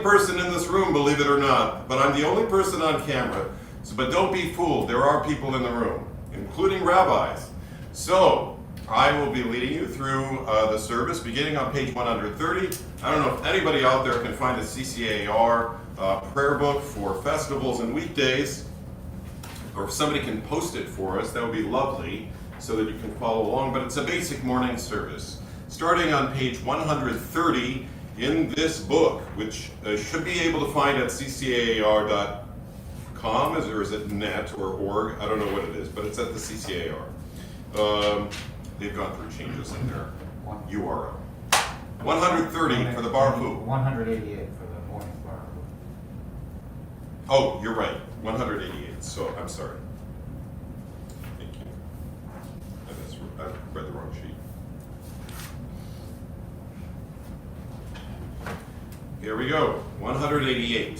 person in this room, believe it or not, but I'm the only person on camera. So, but don't be fooled, there are people in the room, including rabbis. So, I will be leading you through the service, beginning on page 130. I don't know if anybody out there can find a CCAR prayer book for festivals and weekdays, or if somebody can post it for us, that would be lovely, so that you can follow along. But it's a basic morning service. Starting on page 130 in this book, which should be able to find at ccar.com, or is it net or org? I don't know what it is, but it's at the CCAR. They've gone through changes in their URL. 130 for the Baruch. 188 for the morning Baruch. Oh, you're right. 188. So I'm sorry. Thank you. I read the wrong sheet. Here we go. 188.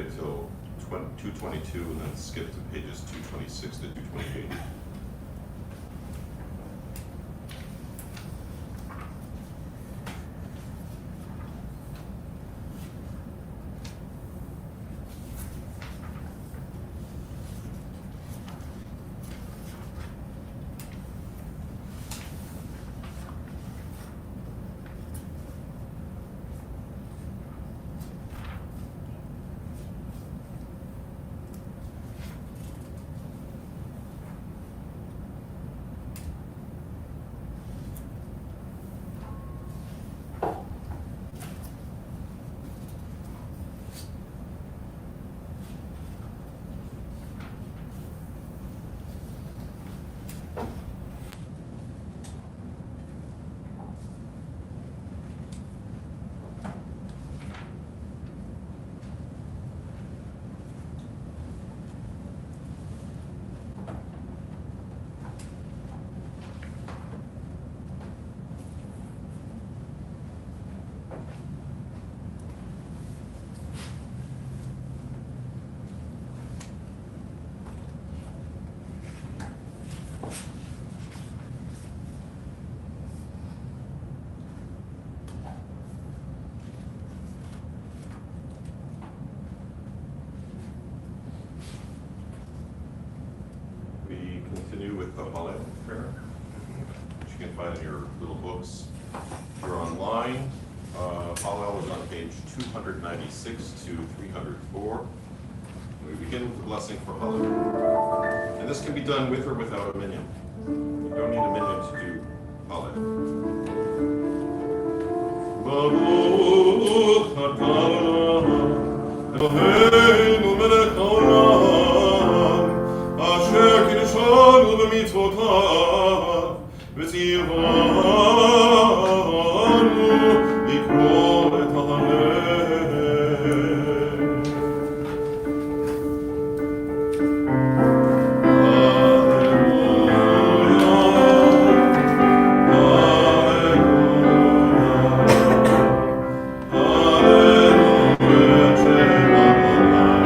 way till 222 and then skip to pages 226 to 228. We continue with the Hallel prayer, which you can find in your little books. If you're online, Hallel is on page 296 to 304. We begin with the blessing for Hallel. And this can be done with or without a minion. You don't need a minion to do Hallel. Baruch atah Eloheinu melech haolam asher kiddushanu b'mitzvotav v'tzivanu likro et ha'halel. Hallelujah, hallelujah,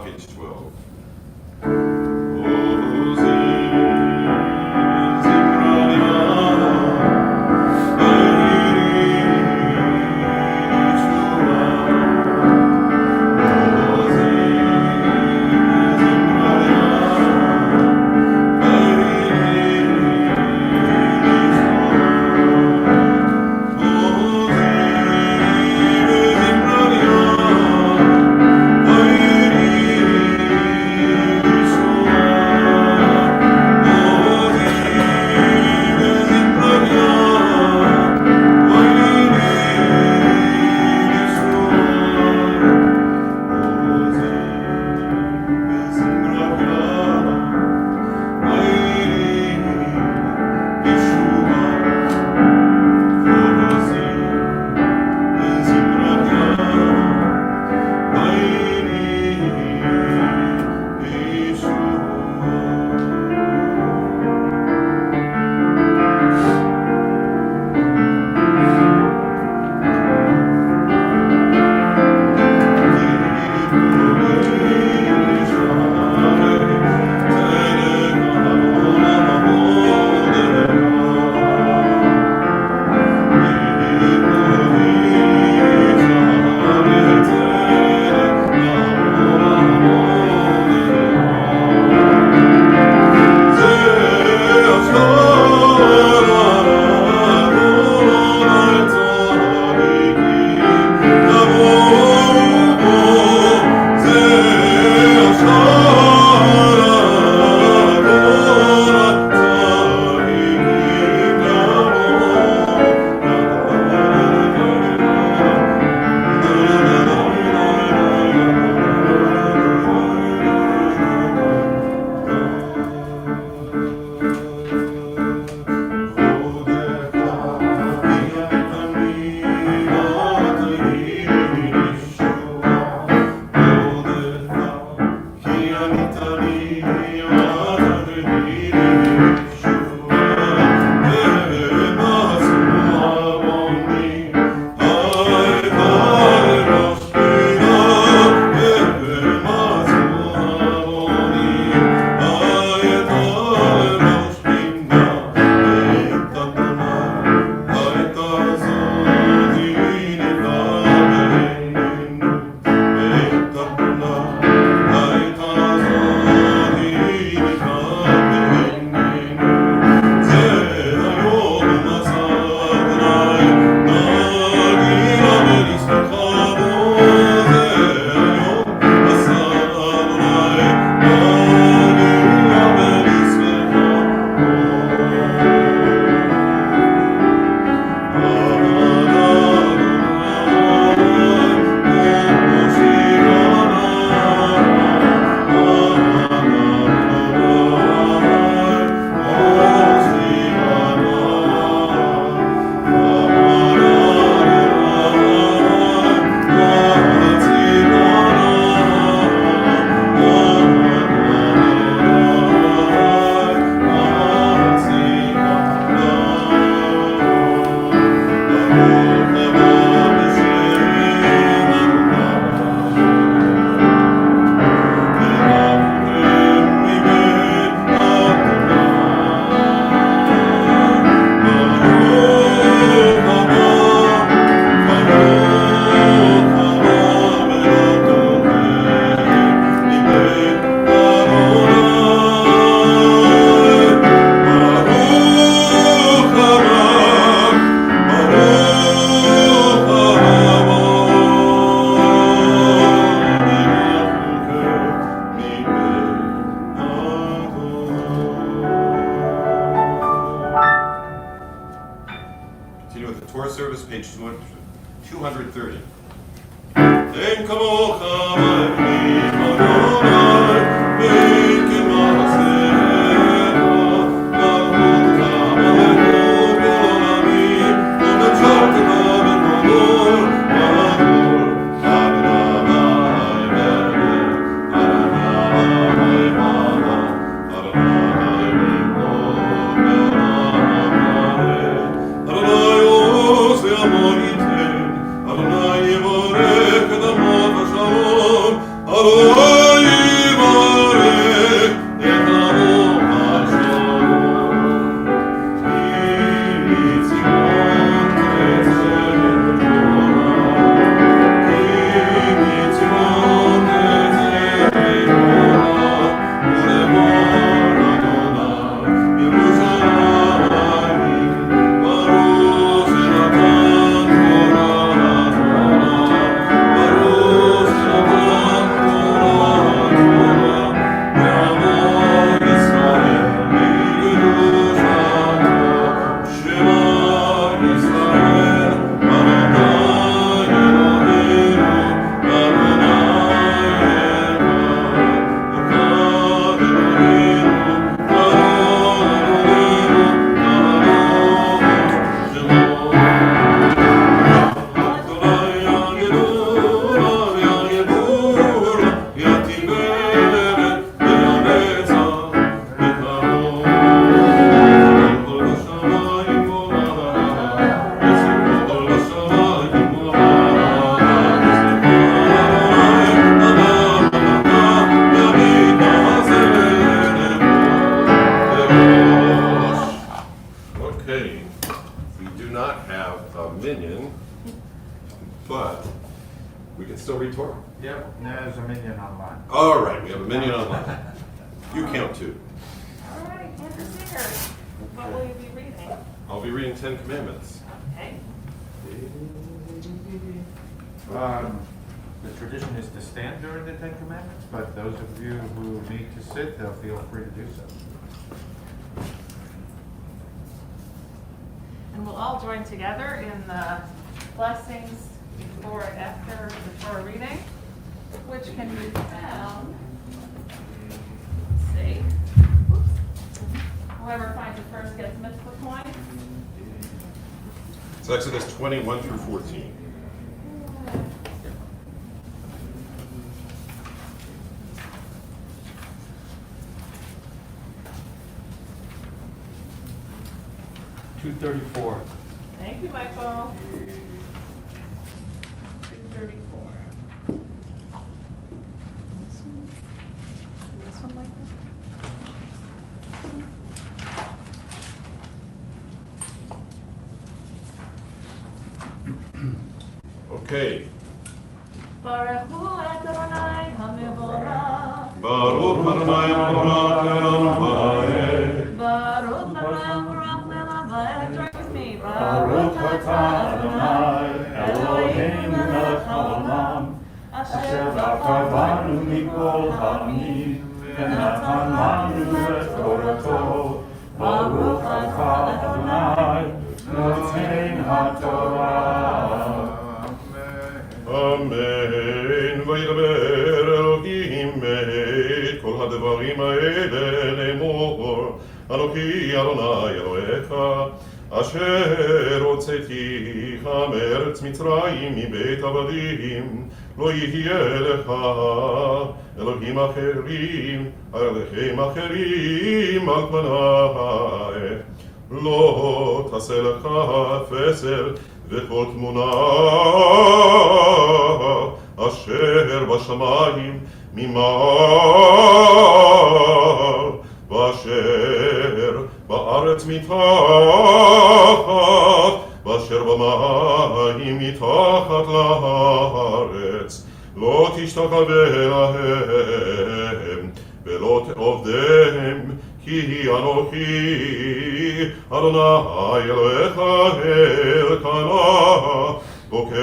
page 12. Service, page 230. En kamocha ma'avim Adonai, v'ken ma'asecha, v'alchotcha ma'alechot b'olamim, v'mechartecha b'mamor, v'ador, Adonai melech, Adonai malach, Adonai rimot b'olam ha'aretz, Adonai oz ve'amor yitem, Adonai yevorech et amot v'shalom, Adonai still read Torah? Yep, there's a minion online. All right, we have a minion online. You count too. All right, Andrew Singer, what will you be reading? I'll be reading 10 Commandments. Okay. The tradition is to stand during the Ten Commandments, but those of you who need to sit, they'll feel free to do so. And we'll all join together in the blessings before and after the Torah reading, which can be found, let's see, whoever finds it first gets mitzvah point. It's Exodus 21 through 14. $234. Thank you, Michael. 234. This one, Michael? Okay. Baruch hu Adonai HaMevorach. Baruch Adonai Eloheinu Baruch HaMevorach Le'lavayel. Join with me. Baruch atah Adonai, Eloheinu melech haolam, asher b'karvanu mikol ha'amim, v'natan lanu et torato. Baruch atah Adonai, noten haTorah. אמן. וידבר אלוהים את כל הדברים האלה לאמור, אנוכי אדוני אלוהיך, אשר הוצאתיך מארץ מצרים מבית עבדים, לא יהיה לך אלוהים אחרים על פניי, לא תעשה לך פסל וכל תמונה אשר בשמיים ממעל ואשר בארץ מתחת ואשר במים מתחת לארץ, לא תשתחווה להם ולא תעבדם, כי אנוכי אדוני אלוהיך אלקנה פוקד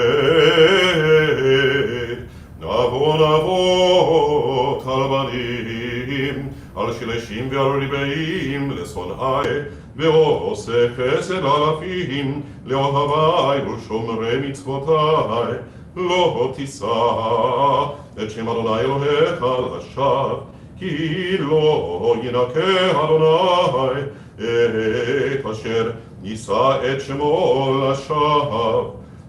נבות על בנים, על שלשים ועל רבעים לשונאי, ועושה חסד אלפים לאוהבי ולשומרי מצוותיי, לא תישא את שם אדוני אלוהיך לשווא, כי לא ינקה אדוני את אשר נישא את שמו לשווא.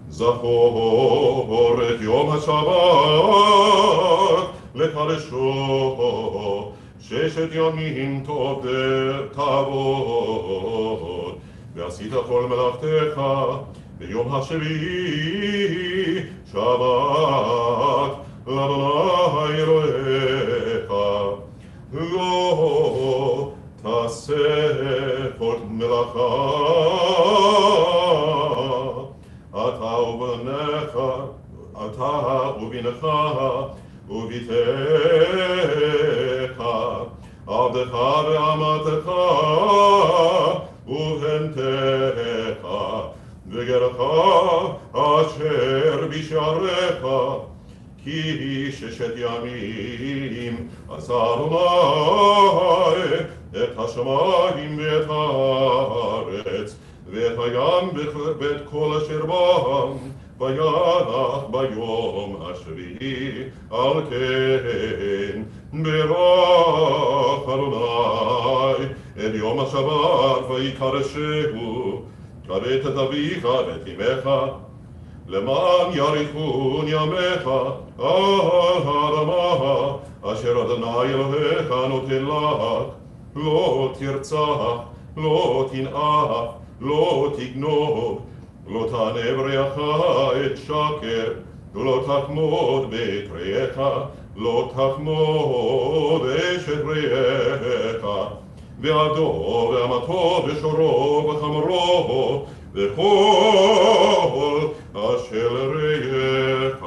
זכור את יום השבת לקדשו, ששת ימים תעבוד, ועשית כל מלאכתך ביום השביעי שבת לאדוני אלוהיך. לא תעשה כל מלאכה אתה ובנך, אתה ובנך וביתך, עבדך ואמתך ובהמתך וגרך אשר בשעריך, כי ששת ימים עשה אדוני את השמיים ואת הארץ ואת הים ואת כל אשר בם, וינח ביום השביעי. על כן ברך אדוני את יום השבת ויקדשהו. כרת את אביך ואת אמך, למען יאריכון ימיך על האדמה אשר אדוני אלוהיך נותן לך. לא תרצח, לא תנאף, לא תגנוב, לא תענה בריך את שקר, לא תחמוד בית רעך, לא תחמוד אשת רעך, ועבדו ואמתו ושורו וחמורו וכל אשר רעך.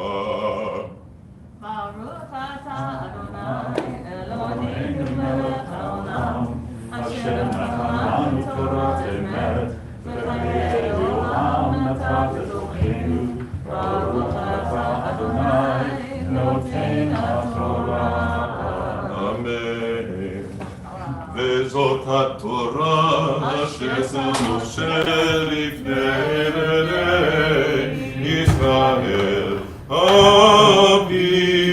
וזאת התורה אשר משה לפני בני ישראל, אבי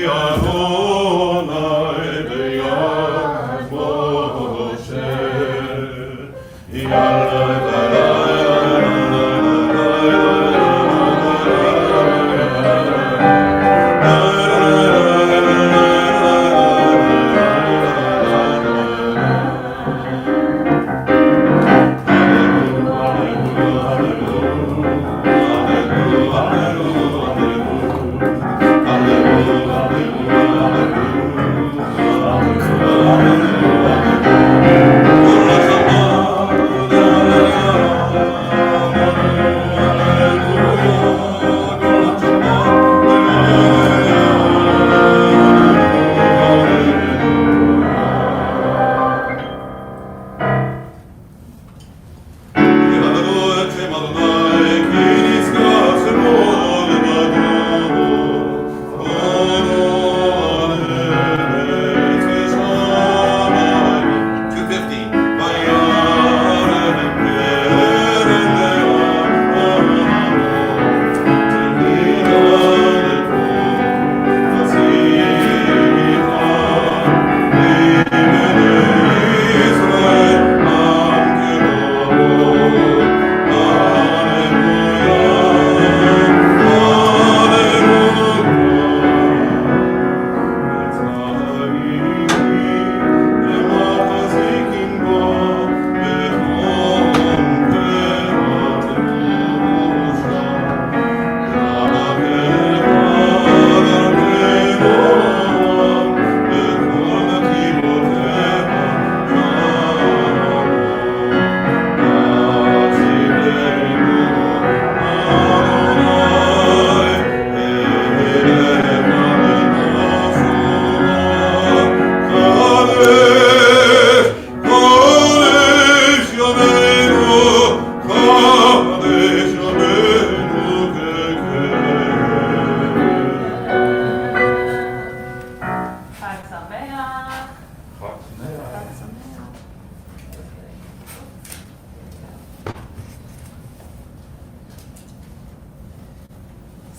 אדוני ביד משה.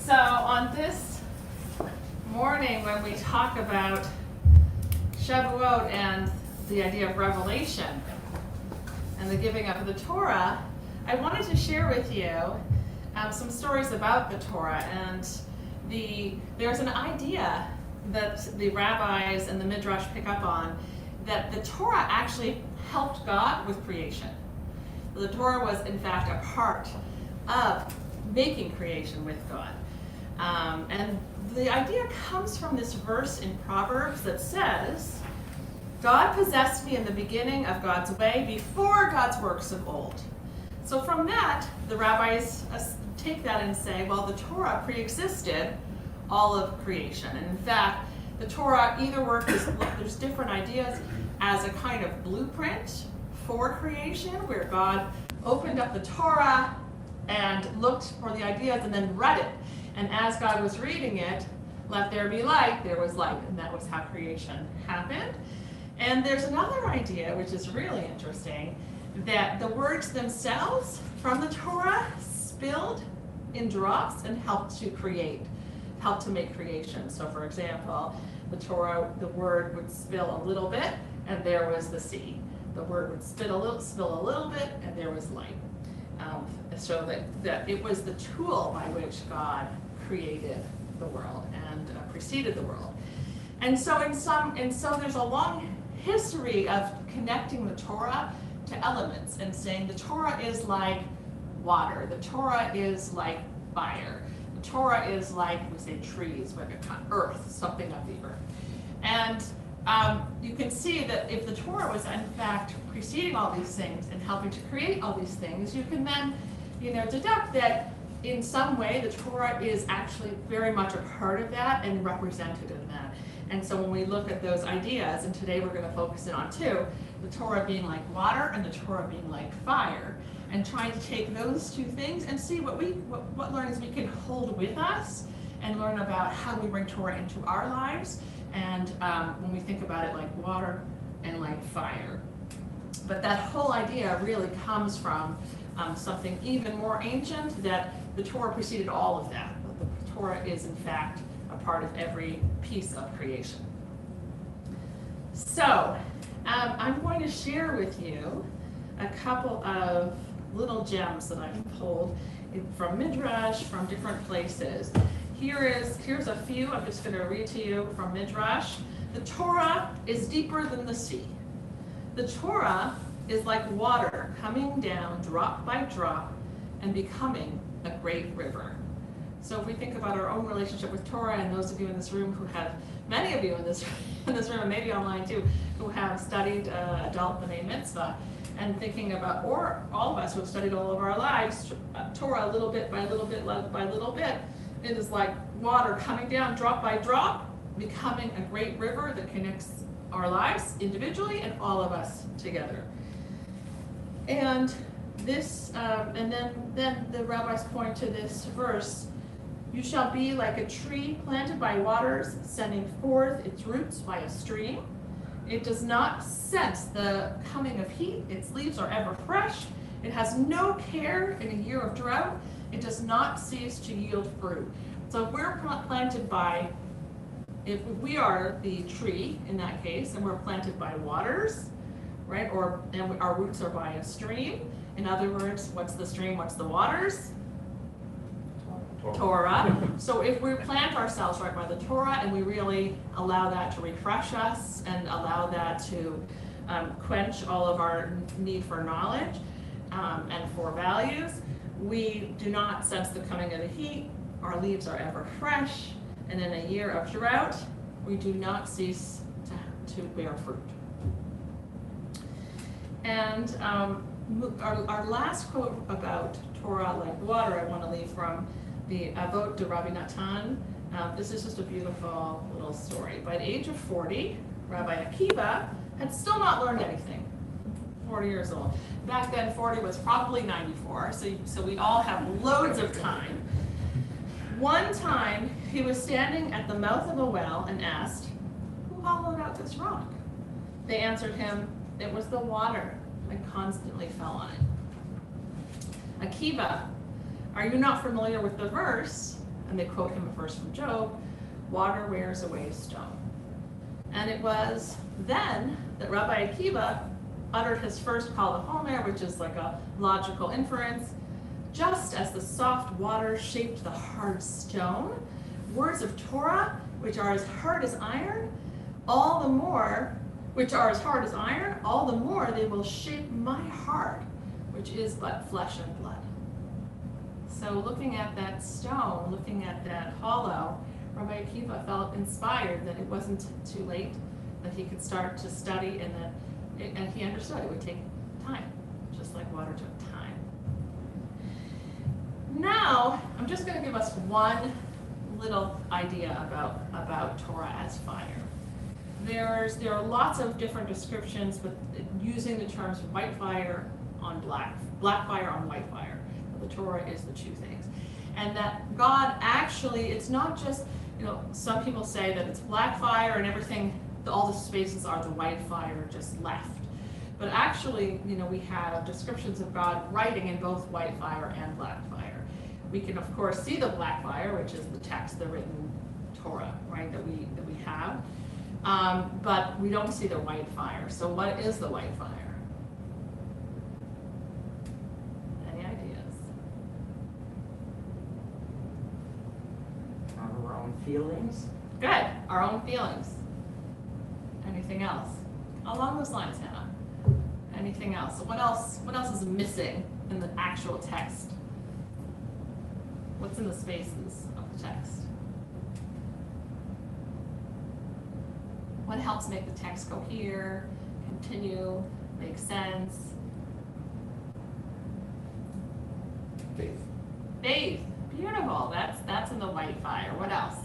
So on this morning, when we talk about Shavuot and the idea of revelation and the giving of the Torah, I wanted to share with you some stories about the Torah. And there's an idea that the rabbis and the Midrash pick up on, that the Torah actually helped God with creation. The Torah was, in fact, a part of making creation with God. And the idea comes from this verse in Proverbs that says, God possessed me in the beginning of God's way before God's works of old. So from that, the rabbis take that and say, well, the Torah pre-existed all of creation. And in fact, the Torah either works as, there's different ideas, as a kind of blueprint for creation, where God opened up the Torah and looked for the ideas and then read it. And as God was reading it, let there be light, there was light, and that was how creation happened. And there's another idea, which is really interesting, that the words themselves from the Torah spilled in drops and helped to make creation. So for example, the Torah, the word would spill a little bit, and there was the sea. The word would spill a little bit, and there was light. So that it was the tool by which God created the world and preceded the world. And so there's a long history of connecting the Torah to elements and saying the Torah is like water, the Torah is like fire, the Torah is like, we say trees, like earth, something of the earth. And you can see that if the Torah was in fact preceding all these things and helping to create all these things, you can then deduct that in some way the Torah is actually very much a part of that and represented in that. And so when we look at those ideas, and today we're going to focus in on two, the Torah being like water and the Torah being like fire, and trying to take those two things and see what learnings we can hold with us and learn about how we bring Torah into our lives, and when we think about it like water and like fire. But that whole idea really comes from something even more ancient, that the Torah preceded all of that. The Torah is in fact a part of every piece of creation. So I'm going to share with you a couple of little gems that I've pulled from Midrash, from different places. Here's a few. I'm just going to read to you from Midrash. The Torah is deeper than the sea. The Torah is like water coming down drop by drop and becoming a great river. So if we think about our own relationship with Torah, and those of you in this room who have, many of you in this room, and maybe online too, who have studied adult B'nai Mitzvah, and thinking about, or all of us who have studied all of our lives, Torah little bit by little bit by little bit, it is like water coming down drop by drop, becoming a great river that connects our lives individually and all of us together. And this, and then the rabbis point to this verse: "You shall be like a tree planted by waters, sending forth its roots by a stream. It does not sense the coming of heat. Its leaves are ever fresh. It has no care in a year of drought. It does not cease to yield fruit." So if we're planted by, if we are the tree in that case, and we're planted by waters, right? And our roots are by a stream. In other words, what's the stream? What's the waters? Torah. So if we plant ourselves right by the Torah and we really allow that to refresh us and allow that to quench all of our need for knowledge and for values, we do not sense the coming of the heat. Our leaves are ever fresh, and in a year of drought, we do not cease to bear fruit. And our last quote about Torah like water, I want to leave from the Avot de Rabbi Natan. This is just a beautiful little story. By the age of 40, Rabbi Akiva had still not learned anything. 40 years old. Back then, 40 was probably 94, so we all have loads of time. One time, he was standing at the mouth of a well and asked, "Who hollowed out this rock?" They answered him, "It was the water that constantly fell on it." Akiva, "Are you not familiar with the verse?" And they quote him a verse from Job, "Water wears away stone." And it was then that Rabbi Akiva uttered his first call to Homer, which is like a logical inference. "Just as the soft water shaped the hard stone, words of Torah, which are as hard as iron, all the more they will shape my heart, which is but flesh and blood." So looking at that stone, looking at that hollow, Rabbi Akiva felt inspired that it wasn't too late, that he could start to study, and he understood it would take time, just like water took time. Now, I'm just going to give us one little idea about Torah as fire. There are lots of different descriptions, but using the terms white fire on black fire on white fire. The Torah is the two things. And that God actually, it's not just, some people say that it's black fire and everything, all the spaces are the white fire just left. But actually, we have descriptions of God writing in both white fire and black fire. We can, of course, see the black fire, which is the text, the written Torah, right, that we have. But we don't see the white fire. So what is the white fire? Any ideas? Our own feelings. Good, our own feelings. Anything else? Along those lines, Hannah. Anything else? What else is missing in the actual text? What's in the spaces of the text? What helps make the text cohere, continue, make sense? Faith. Faith. Beautiful. That's in the white fire. What else?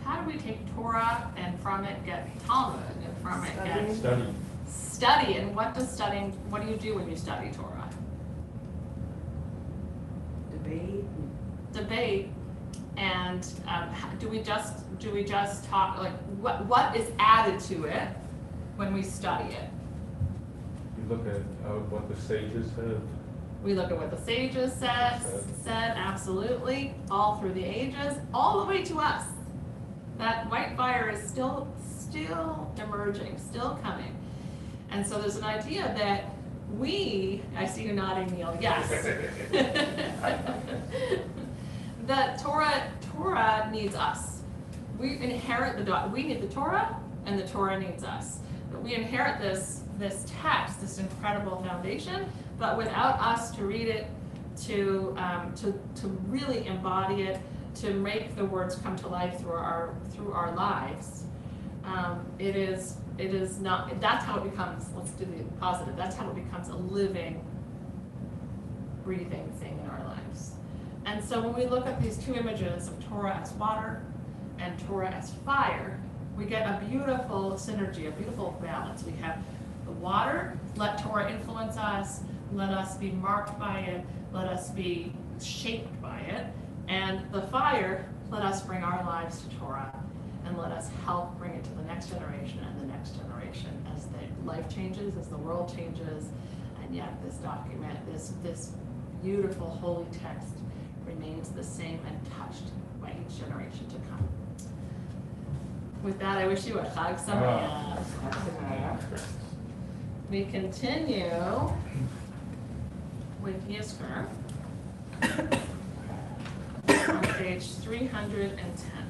How do we take Torah and from it get Talmud and from it get study? And what do you do when you study Torah? Debate. And do we just talk, like, what is added to it when we study it? You look at what the sages have. We look at what the sages said, absolutely, all through the ages, all the way to us. That white fire is still emerging, still coming. And so there's an idea that I see you nodding, Neil, yes. That Torah needs us. We inherit we need the Torah, and the Torah needs us. But we inherit this text, this incredible foundation, but without us to read it, to really embody it, to make the words come to life through our lives, it is not. That's how it becomes. Let's do the positive. That's how it becomes a living, breathing thing in our lives. And so when we look at these two images of Torah as water and Torah as fire, we get a beautiful synergy, a beautiful balance. We have the water, let Torah influence us, let us be marked by it, let us be shaped by it, and the fire, let us bring our lives to Torah and let us help bring it to the next generation and the next generation as the life changes, as the world changes, and yet this document, this beautiful holy text remains the same and touched by each generation to come. With that, I wish you a Chag Sameach. We continue with Yizkor on page 310.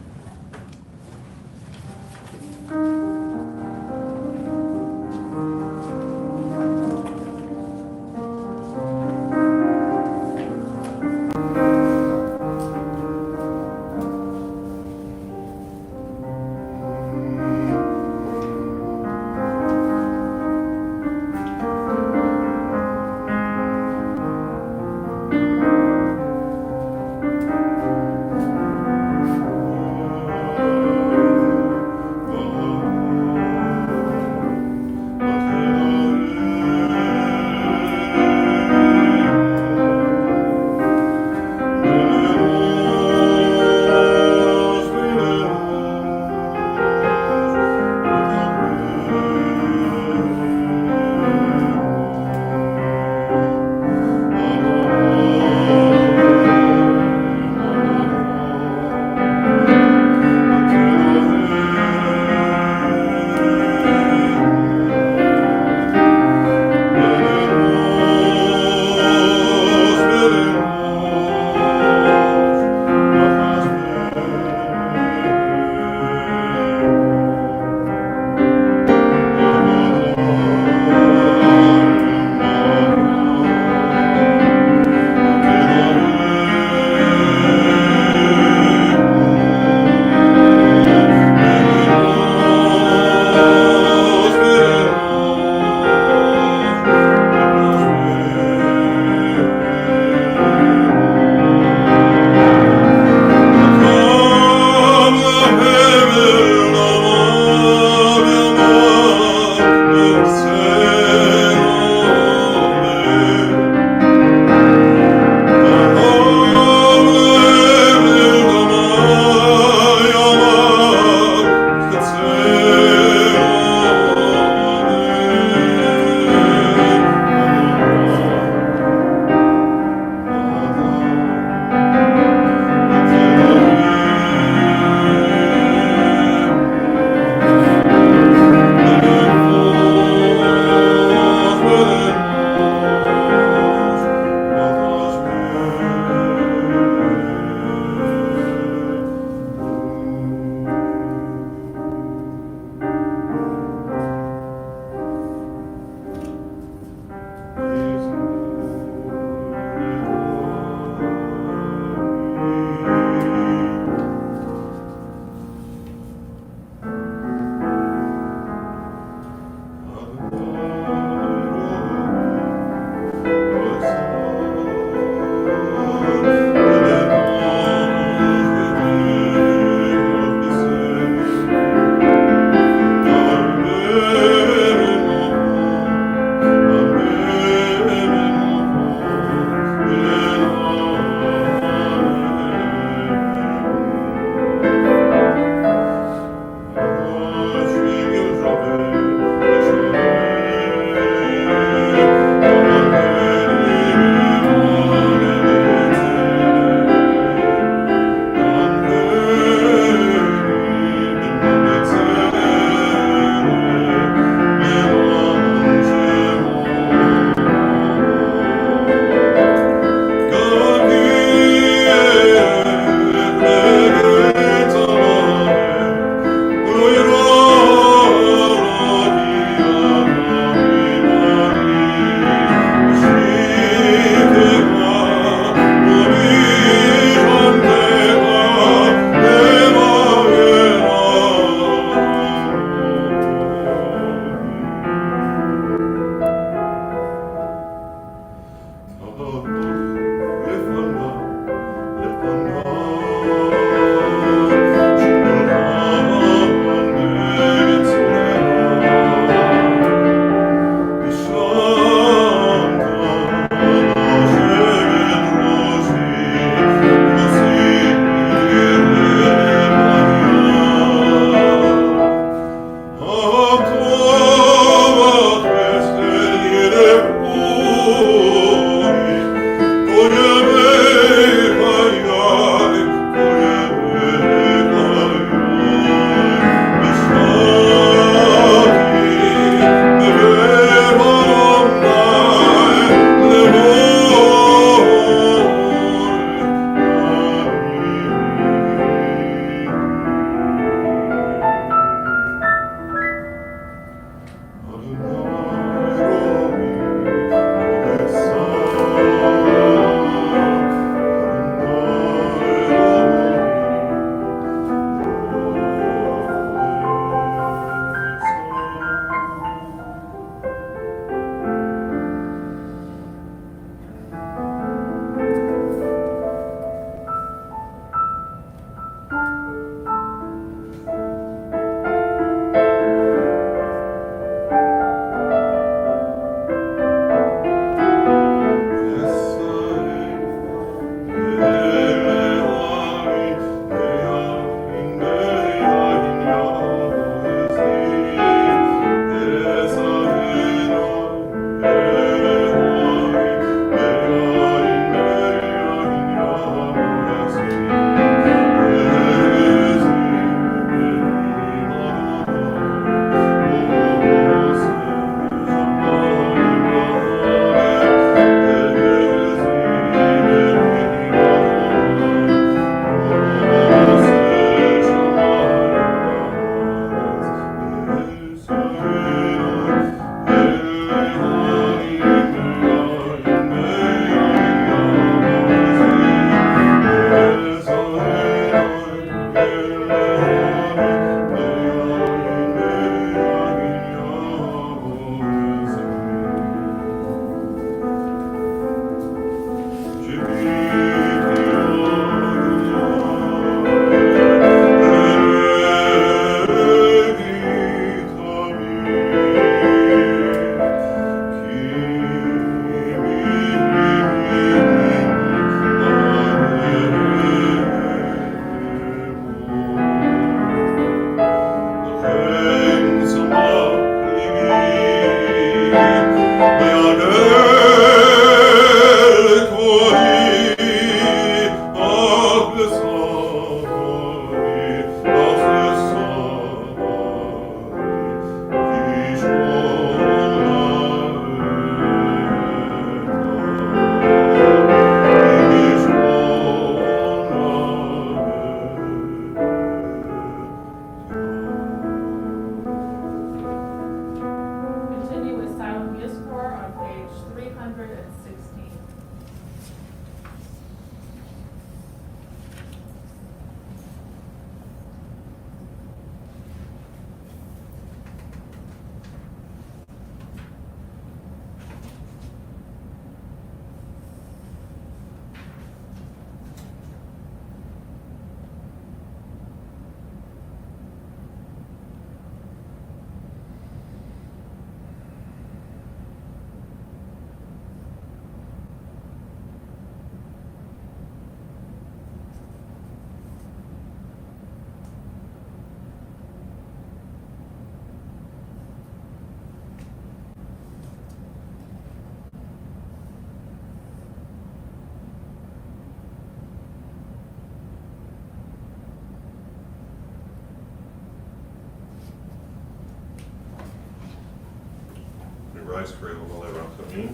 Wise Free Synagogue. Page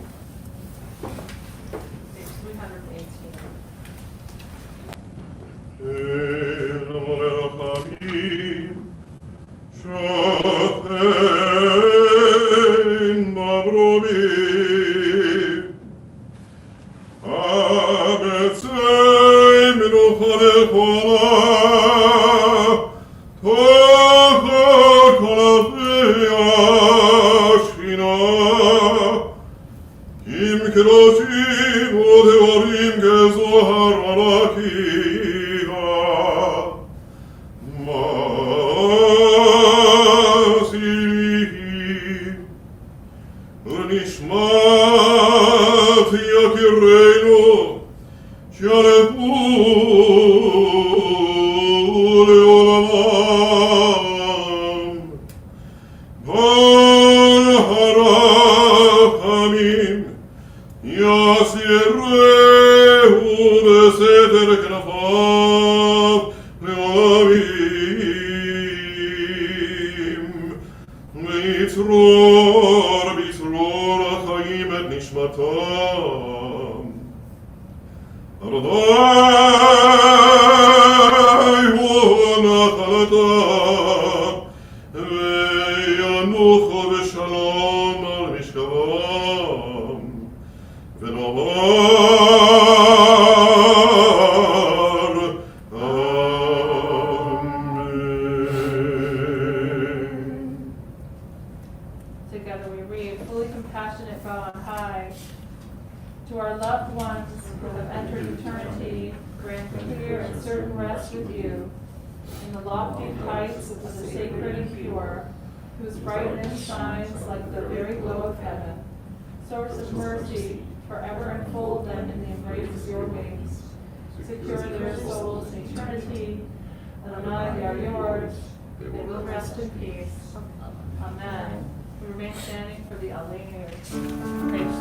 318. Together we read, fully compassionate God on high, to our loved ones who have entered eternity, grant clear and certain rest with you, in the lofty heights of the sacred and pure, whose brightness shines like the very glow of heaven. Source of mercy, forever enfold them in the embrace of your wings. Secure their souls in eternity, and on they are yours. They will rest in peace. Amen. We remain standing for the Alleluia. Page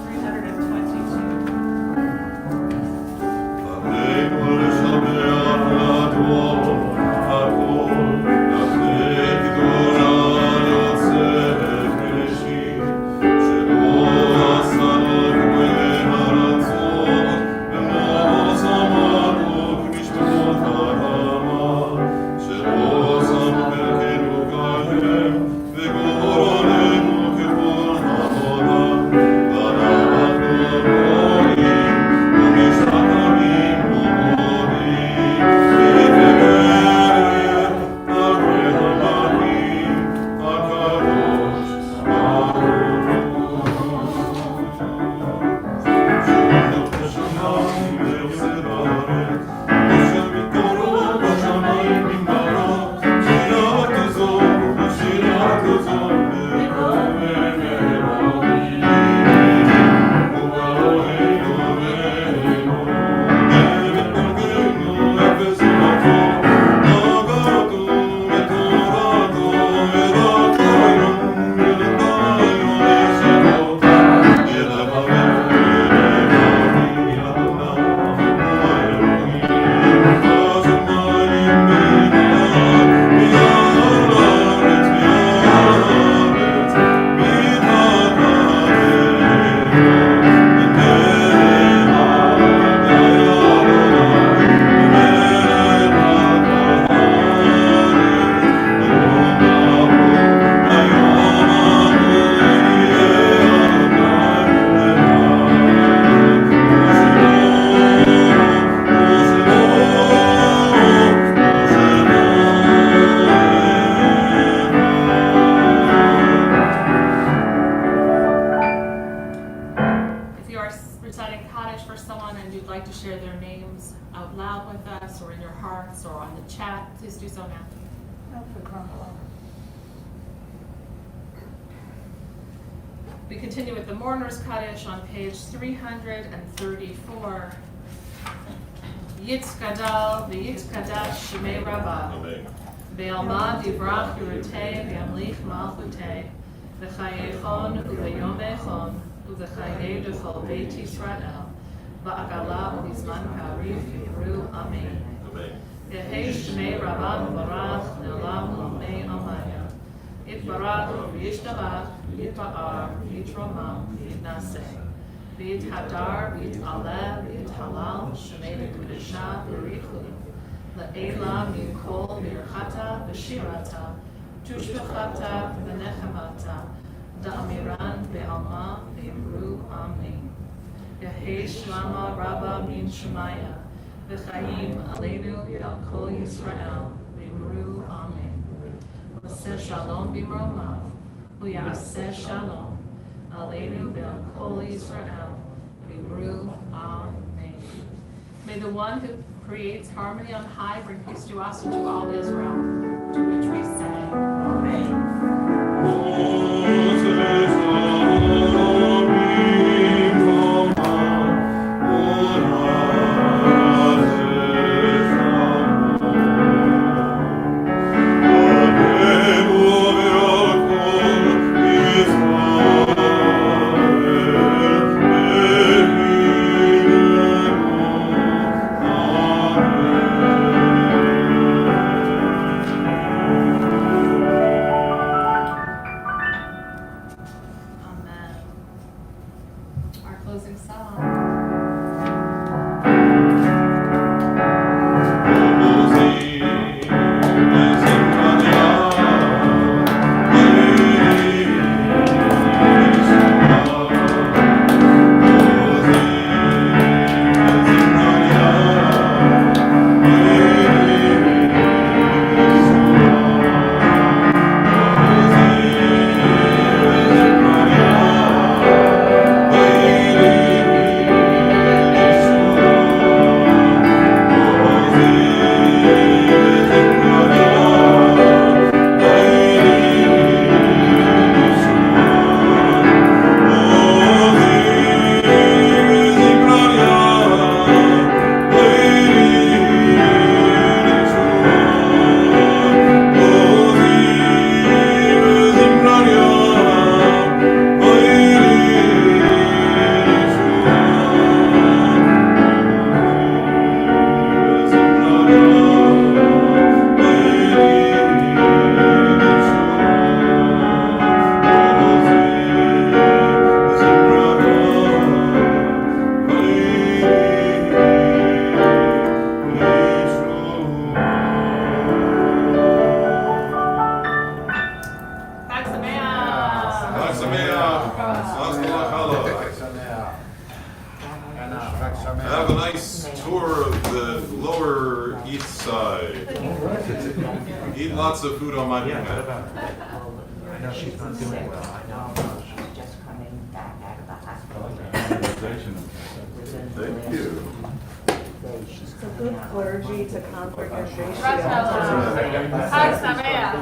334. Yitzkadal v'yitzkadash shemei Rabbah. Ve'alma divrach yurutei ve'amlich malchutei. V'chayechon u'v'yom echon u'v'chayei d'chol beit Yisrael. V'agala u'lizman ka'arif v'yiru amen. Ve'hei shemei Rabbah v'barach ne'olam u'mei amayah. It יתברך וישתבח ויתפאר ויתרומם ויתנשא ויתהדר ויתעלה ויתהלל שמי לקדושה בריחו לעילה מכל ברכתה ושירתה תושבחתה ונחמתה דאמירן בעלמא ואמרו אמן. יהי שלמה רבה מן שמיה וחיים עלינו ועל כל ישראל ואמרו אמן. ועשה שלום במרומיו ויעשה שלום עלינו ועל כל ישראל ואמרו amen. May the one who creates harmony on high bring peace to us and to all Israel, to which we say, Amen. Our closing song. Have a nice tour of the lower east side. Eat lots of food on my behalf. I know she's not doing well, I know. She's just coming back out of the hospital. Thank you. She's It's a good clergy to convert ratio. Chag Sameach.